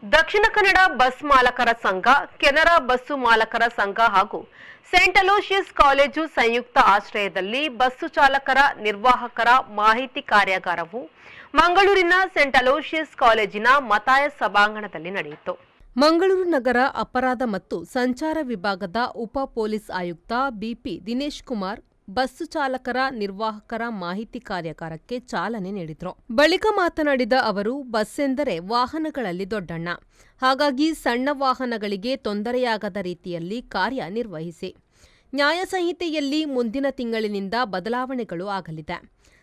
Dakshina Kannada bus ಮಾಲಕರ ಸಂಘ, Canara bus ಮಾಲಕರ ಸಂಘ ಹಾಗೂ ಸೇಂಟ್ ಅಲೋಶಿಯಸ್ ಕಾಲೇಜು ಸಂಯುಕ್ತ ಆಶ್ರಯದಲ್ಲಿ ಬಸ್ಸು ಚಾಲಕರ ನಿರ್ವಾಹಕರ ಮಾಹಿತಿ ಕಾರ್ಯಾಗಾರವು ಮಂಗಳೂರಿನ ಸೇಂಟ್ ಅಲೋಶಿಯಸ್ ಕಾಲೇಜಿನ ಮತಾಯ ಸಭಾಂಗಣದಲ್ಲಿ ನಡೆಯಿತು. ಮಂಗಳೂರು ನಗರ ಅಪರಾಧ ಮತ್ತು ಸಂಚಾರ ವಿಭಾಗದ ಉಪ ಪೊಲೀಸ್ ಆಯುಕ್ತ ಬಿಪಿ ದಿನೇಶ್ ಕುಮಾರ್ ಬಸ್ಸು ಚಾಲಕರ ನಿರ್ವಾಹಕರ ಮಾಹಿತಿ ಕಾರ್ಯಾಗಾರಕ್ಕೆ ಚಾಲನೆ ನೀಡಿದರು. ಬಳಿಕ ಮಾತನಾಡಿದ ಅವರು, ಬಸ್ ಎಂದರೆ ವಾಹನಗಳಲ್ಲಿ ದೊಡ್ಡಣ್ಣ. ಹಾಗಾಗಿ ಸಣ್ಣ ವಾಹನಗಳಿಗೆ ತೊಂದರೆಯಾಗದ ರೀತಿಯಲ್ಲಿ ಕಾರ್ಯನಿರ್ವಹಿಸಿ. ನ್ಯಾಯ ಸಂಹಿತೆಯಲ್ಲಿ ಮುಂದಿನ ತಿಂಗಳಿನಿಂದ ಬದಲಾವಣೆಗಳು ಆಗಲಿದೆ.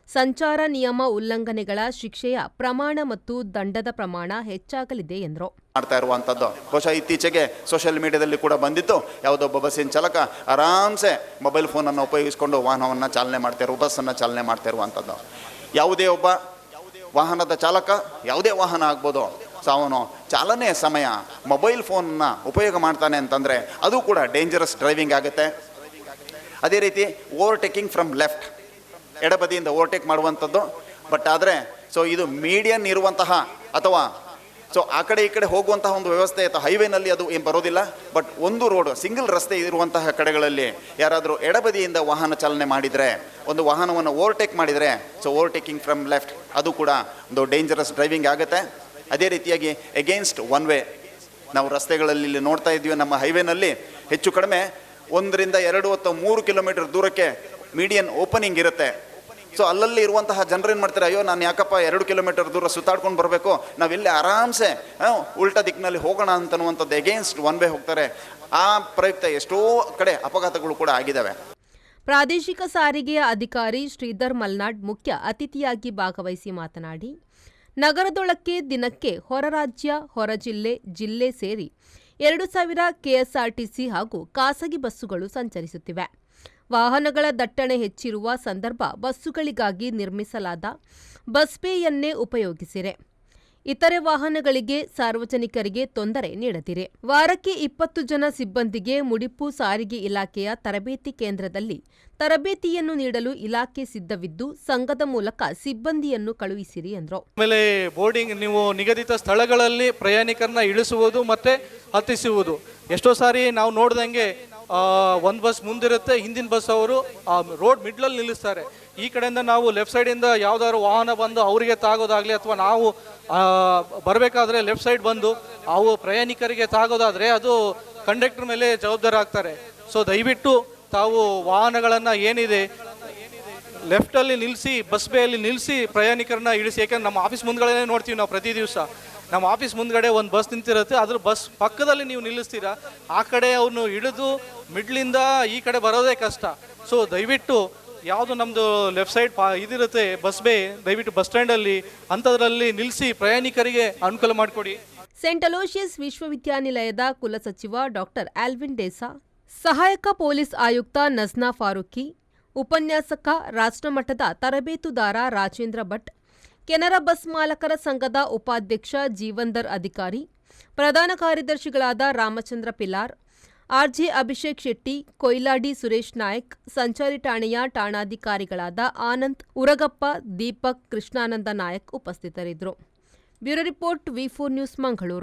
ಸಂಚಾರ ನಿಯಮ ಉಲ್ಲಂಘನೆಗಳ ಶಿಕ್ಷೆಯ ಪ್ರಮಾಣ ಮತ್ತು ದಂಡದ ಪ್ರಮಾಣ ಹೆಚ್ಚಾಗಲಿದೆ ಎಂದರು. ಮಾಡ್ತಾ ಇರುವಂಥದ್ದು ಬಹುಶಃ ಇತ್ತೀಚೆಗೆ ಸೋಷಿಯಲ್ ಮೀಡಿಯಾದಲ್ಲಿ ಕೂಡ ಬಂದಿತ್ತು. ಯಾವುದೊಬ್ಬ ಬಸ್ಸಿನ ಚಾಲಕ ಆರಾಮ್ಸೆ ಮೊಬೈಲ್ ಫೋನನ್ನು ಉಪಯೋಗಿಸಿಕೊಂಡು ವಾಹನವನ್ನು ಚಾಲನೆ ಮಾಡ್ತಾ ಇರುವ ಬಸ್ಸನ್ನು ಚಾಲನೆ ಮಾಡ್ತಾ ಇರುವಂಥದ್ದು. ಯಾವುದೇ ಒಬ್ಬ ವಾಹನದ ಚಾಲಕ ಯಾವುದೇ ವಾಹನ ಆಗ್ಬೋದು, ಸೊ ಅವನು ಚಾಲನೆಯ ಸಮಯ ಮೊಬೈಲ್ ಫೋನ್ನ ಉಪಯೋಗ ಮಾಡ್ತಾನೆ ಅಂತಂದರೆ ಅದು ಕೂಡ ಡೇಂಜರಸ್ ಡ್ರೈವಿಂಗ್ ಆಗುತ್ತೆ. ಅದೇ ರೀತಿ ಓವರ್ಟೇಕಿಂಗ್ ಫ್ರಮ್ ಲೆಫ್ಟ್, ಎಡಬದಿಯಿಂದ ಓವರ್ಟೇಕ್ ಮಾಡುವಂಥದ್ದು. ಬಟ್ ಆದರೆ ಸೊ ಇದು ಮೀಡಿಯನ್ ಇರುವಂತಹ ಅಥವಾ ಸೊ ಆ ಕಡೆ ಈ ಕಡೆ ಹೋಗುವಂತಹ ಒಂದು ವ್ಯವಸ್ಥೆ ಅಥವಾ ಹೈವೇನಲ್ಲಿ ಅದು ಏನು ಬರೋದಿಲ್ಲ. ಬಟ್ ಒಂದು ರೋಡ್ ಸಿಂಗಲ್ ರಸ್ತೆ ಇರುವಂತಹ ಕಡೆಗಳಲ್ಲಿ ಯಾರಾದರೂ ಎಡಬದಿಯಿಂದ ವಾಹನ ಚಾಲನೆ ಮಾಡಿದರೆ, ಒಂದು ವಾಹನವನ್ನು ಓವರ್ಟೇಕ್ ಮಾಡಿದರೆ, ಸೊ ಓವರ್ಟೇಕಿಂಗ್ ಫ್ರಮ್ ಲೆಫ್ಟ್ ಅದು ಕೂಡ ಒಂದು ಡೇಂಜರಸ್ ಡ್ರೈವಿಂಗ್ ಆಗುತ್ತೆ. ಅದೇ ರೀತಿಯಾಗಿ ಎಗೇನ್ಸ್ಟ್ ಒನ್ ವೇ ನಾವು ರಸ್ತೆಗಳಲ್ಲಿ ಇಲ್ಲಿ ನೋಡ್ತಾ ಇದ್ದೀವಿ. ನಮ್ಮ ಹೈವೇನಲ್ಲಿ ಹೆಚ್ಚು ಕಡಿಮೆ 1 ರಿಂದ 2 ಅಥವಾ 3 ಕಿಲೋಮೀಟರ್ ದೂರಕ್ಕೆ ಮೀಡಿಯನ್ ಓಪನಿಂಗ್ ಇರುತ್ತೆ. ಸೊ ಅಲ್ಲಲ್ಲಿ ಇರುವಂತಹ ಜನರು ಏನು ಮಾಡ್ತಾರೆ, ಅಯ್ಯೋ ನಾನು ಯಾಕಪ್ಪ 2 ಕಿಲೋಮೀಟರ್ ದೂರ ಸುತ್ತಾಡ್ಕೊಂಡು ಬರಬೇಕು, ನಾವಿಲ್ಲಿ ಆರಾಮ್ಸೆ ಉಲ್ಟಾ ದಿಕ್ಕಿನಲ್ಲಿ ಹೋಗೋಣ ಅಂತನ್ನುವಂಥದ್ದು ಎಗೇನ್ಸ್ಟ್ ಒನ್ ವೇ ಹೋಗ್ತಾರೆ. ಆ ಪ್ರಯುಕ್ತ ಎಷ್ಟೋ ಕಡೆ ಅಪಘಾತಗಳು ಕೂಡ ಆಗಿದ್ದಾವೆ. ಪ್ರಾದೇಶಿಕ ಸಾರಿಗೆಯ ಅಧಿಕಾರಿ ಶ್ರೀಧರ್ ಮಲ್ನಾಡ್ ಮುಖ್ಯ ಅತಿಥಿಯಾಗಿ ಭಾಗವಹಿಸಿ ಮಾತನಾಡಿ, ನಗರದೊಳಕ್ಕೆ ದಿನಕ್ಕೆ ಹೊರ ರಾಜ್ಯ, ಹೊರ ಜಿಲ್ಲೆ, ಜಿಲ್ಲೆ ಸೇರಿ 2000 ಕೆಎಸ್ಆರ್ಟಿಸಿ ಹಾಗೂ ಖಾಸಗಿ ಬಸ್ಸುಗಳು ಸಂಚರಿಸುತ್ತಿವೆ. ವಾಹನಗಳ ದಟ್ಟಣೆ ಹೆಚ್ಚಿರುವ ಸಂದರ್ಭ ಬಸ್ಸುಗಳಿಗಾಗಿ ನಿರ್ಮಿಸಲಾದ ಬಸ್ ಬೇಯನ್ನೇ ಉಪಯೋಗಿಸಿರೆ. ಇತರೆ ವಾಹನಗಳಿಗೆ ಸಾರ್ವಜನಿಕರಿಗೆ ತೊಂದರೆ ನೀಡದಿರೆ. ವಾರಕ್ಕೆ 20 ಜನ ಸಿಬ್ಬಂದಿಗೆ ಮುಡಿಪು ಸಾರಿಗೆ ಇಲಾಖೆಯ ತರಬೇತಿ ಕೇಂದ್ರದಲ್ಲಿ ತರಬೇತಿಯನ್ನು ನೀಡಲು ಇಲಾಖೆ ಸಿದ್ಧವಿದ್ದು ಸಂಘದ ಮೂಲಕ ಸಿಬ್ಬಂದಿಯನ್ನು ಕಳುಹಿಸಿರಿ ಎಂದರು. ಆಮೇಲೆ ಬೋರ್ಡಿಂಗ್, ನೀವು ನಿಗದಿತ ಸ್ಥಳಗಳಲ್ಲಿ ಪ್ರಯಾಣಿಕರನ್ನ ಇಳಿಸುವುದು ಮತ್ತೆ ಹತ್ತಿಸುವುದು. ಎಷ್ಟೋ ಸಾರಿ ನಾವು ನೋಡ್ದಂಗೆ ಒಂದು ಬಸ್ ಮುಂದಿರುತ್ತೆ, ಹಿಂದಿನ ಬಸ್ ಅವರು ರೋಡ್ ಮಿಡ್ಲಲ್ಲಿ ನಿಲ್ಲಿಸ್ತಾರೆ. ಈ ಕಡೆಯಿಂದ ನಾವು ಲೆಫ್ಟ್ ಸೈಡಿಂದ ಯಾವ್ದಾದ್ರು ವಾಹನ ಬಂದು ಅವರಿಗೆ ತಾಗೋದಾಗ್ಲಿ ಅಥವಾ ನಾವು ಬರಬೇಕಾದ್ರೆ ಲೆಫ್ಟ್ ಸೈಡ್ ಬಂದು ಅವು ಪ್ರಯಾಣಿಕರಿಗೆ ತಾಗೋದಾದ್ರೆ ಅದು ಕಂಡಕ್ಟರ್ ಮೇಲೆ ಜವಾಬ್ದಾರ ಆಗ್ತಾರೆ. ಸೊ ದಯವಿಟ್ಟು ತಾವು ವಾಹನಗಳನ್ನು ಏನಿದೆ ಲೆಫ್ಟಲ್ಲಿ ನಿಲ್ಲಿಸಿ, ಬಸ್ ಬೇಯಲ್ಲಿ ನಿಲ್ಲಿಸಿ ಪ್ರಯಾಣಿಕರನ್ನ ಇಳಿಸಿ. ಯಾಕಂದ್ರೆ ನಮ್ಮ ಆಫೀಸ್ ಮುಂದ್ಗಡೆ ನೋಡ್ತೀವಿ ನಾವು ಪ್ರತಿ ದಿವಸ. ನಮ್ಮ ಆಫೀಸ್ ಮುಂದ್ಗಡೆ ಒಂದು ಬಸ್ ನಿಂತಿರುತ್ತೆ, ಅದ್ರ ಬಸ್ ಪಕ್ಕದಲ್ಲಿ ನೀವು ನಿಲ್ಲಿಸ್ತೀರಾ, ಆ ಕಡೆ ಅವನು ಇಳಿದು ಮಿಡ್ಲಿಂದ ಈ ಕಡೆ ಬರೋದೇ ಕಷ್ಟ. ಸೊ ದಯವಿಟ್ಟು ಯಾವುದು ನಮ್ಮದು ಲೆಫ್ಟ್ ಸೈಡ್ ಇದಿರುತ್ತೆ ಬಸ್ ಬೇ, ದಯವಿಟ್ಟು ಬಸ್ ಸ್ಟ್ಯಾಂಡಲ್ಲಿ ಅಂಥದ್ರಲ್ಲಿ ನಿಲ್ಲಿಸಿ ಪ್ರಯಾಣಿಕರಿಗೆ ಅನುಕೂಲ ಮಾಡಿಕೊಡಿ. ಸೇಂಟ್ ಅಲೋಶಿಯಸ್ ವಿಶ್ವವಿದ್ಯಾನಿಲಯದ ಕುಲಸಚಿವ ಡಾಕ್ಟರ್ ಆಲ್ವಿನ್ ಡೇಸಾ, ಸಹಾಯಕ ಪೊಲೀಸ್ ಆಯುಕ್ತ ನಜ್ನಾ ಫಾರೂಕಿ, ಉಪನ್ಯಾಸಕ ರಾಷ್ಟ್ರಮಟ್ಟದ ತರಬೇತುದಾರ ರಾಜೇಂದ್ರ ಭಟ್, ಕೆನರಾ ಬಸ್ ಮಾಲಕರ ಸಂಘದ ಉಪಾಧ್ಯಕ್ಷ ಜೀವಂದರ್ ಅಧಿಕಾರಿ, ಪ್ರಧಾನ ಕಾರ್ಯದರ್ಶಿಗಳಾದ ರಾಮಚಂದ್ರ ಪಿಲಾರ್, ಆರ್ಜೆ ಅಭಿಷೇಕ್ ಶೆಟ್ಟಿ, ಕೊಯ್ಲಾಡಿ ಸುರೇಶ್ ನಾಯಕ್, ಸಂಚಾರಿ ಠಾಣೆಯ ಠಾಣಾಧಿಕಾರಿಗಳಾದ ಆನಂದ್ ಉರಗಪ್ಪ, ದೀಪಕ್, ಕೃಷ್ಣಾನಂದ ನಾಯಕ್ ಉಪಸ್ಥಿತರಿದ್ದರು. Bureau report, V4 news, Mangaluru.